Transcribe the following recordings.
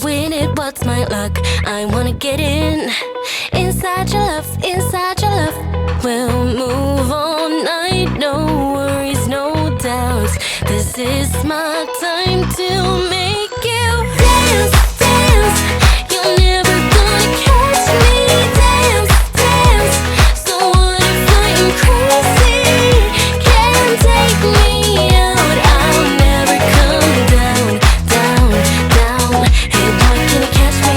win it, what's my luck? I wanna get in, inside your love, inside your love. We'll move all night, no worries, no doubts. This is my time to make you dance, dance. You're never gonna catch me, dance, dance. So what if I'm crazy? Can't take me out, I'll never come down, down, down. Hey boy, can you catch me?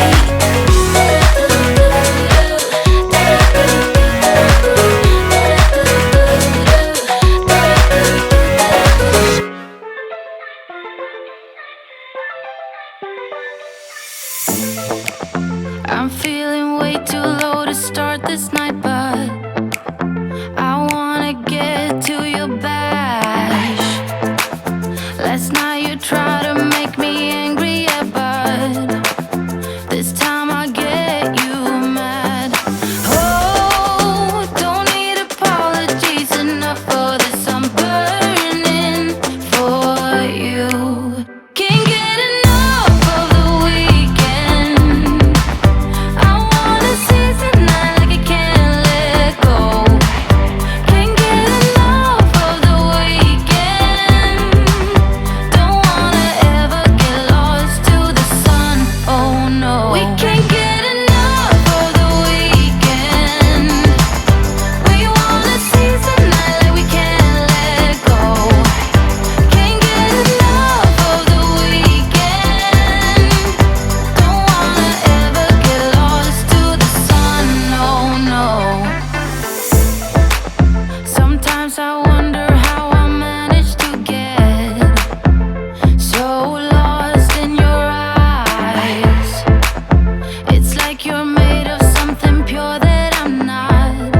I'm feeling way too low to start this night, but I wanna get to your bash. Last night you tried to make me angry, yeah, but this time I get you mad. Oh, don't need apologies, enough for this, I'm burning for you. Can't get enough of the weekend. I wanna seize the night like I can't let go. Can't get enough of the weekend. Don't wanna ever get lost to the sun, oh no. We can't get enough of the weekend. We wanna seize the night like we can't let go. Can't get enough of the weekend. Don't wanna ever get lost to the sun, oh no. Sometimes I wonder how I managed to get so lost in your eyes. It's like you're made of something pure that I'm not,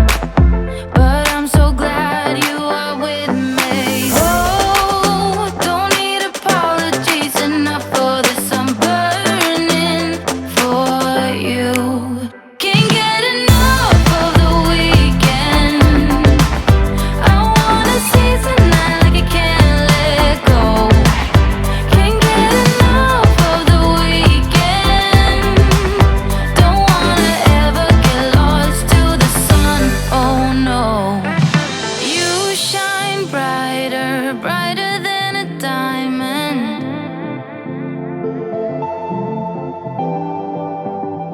but I'm so glad you are with me. Oh, don't need apologies, enough for this, I'm burning for you. Can't get enough of the weekend. I wanna seize the night like I can't let go. Can't get enough of the weekend. Don't wanna ever get lost to the sun, oh no. You shine brighter, brighter than a diamond.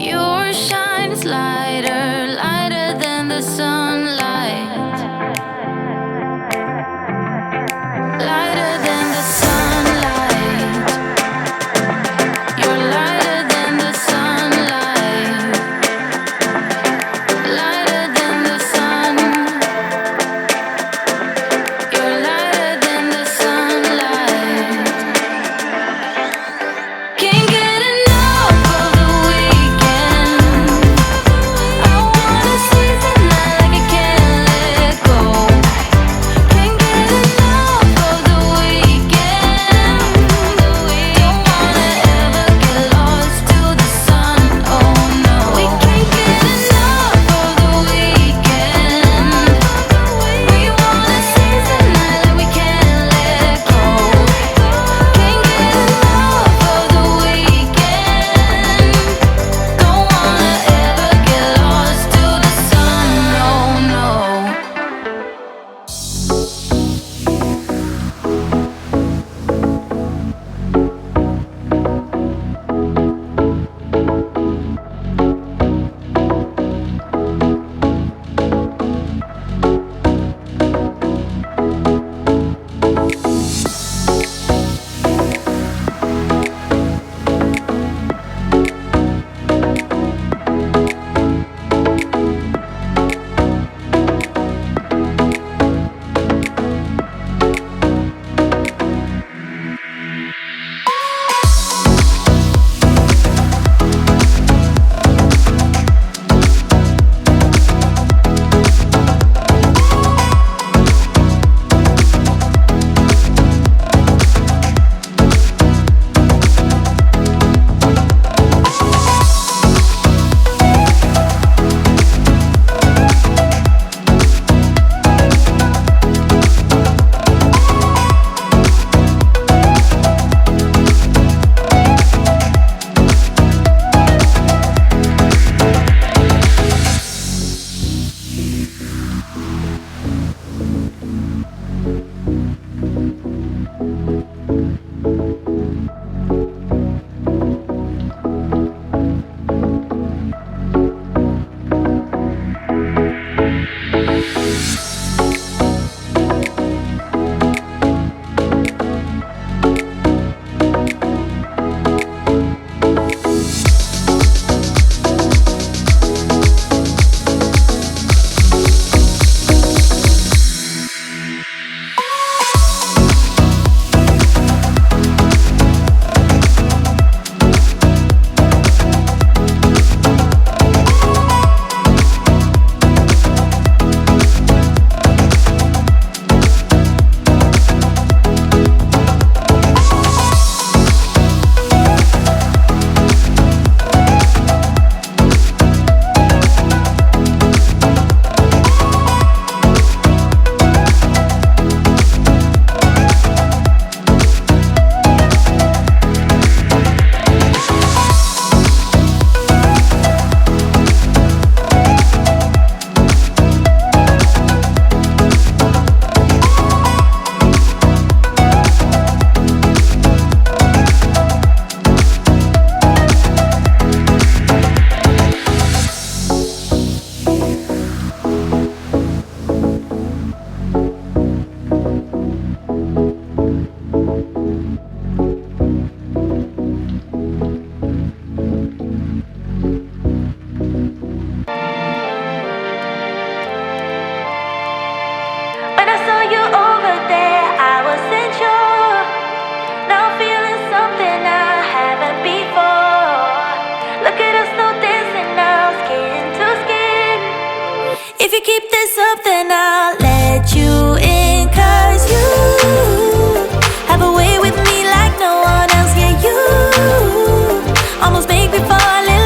Your shine's lighter, lighter than the sunlight. Lighter than the sunlight. You're lighter than the sunlight. Lighter than the sun. You're lighter than the sunlight. Can't get enough of the weekend. then I'll let you in. 'Cause you have a way with me like no one else. Yeah, you almost make me fall in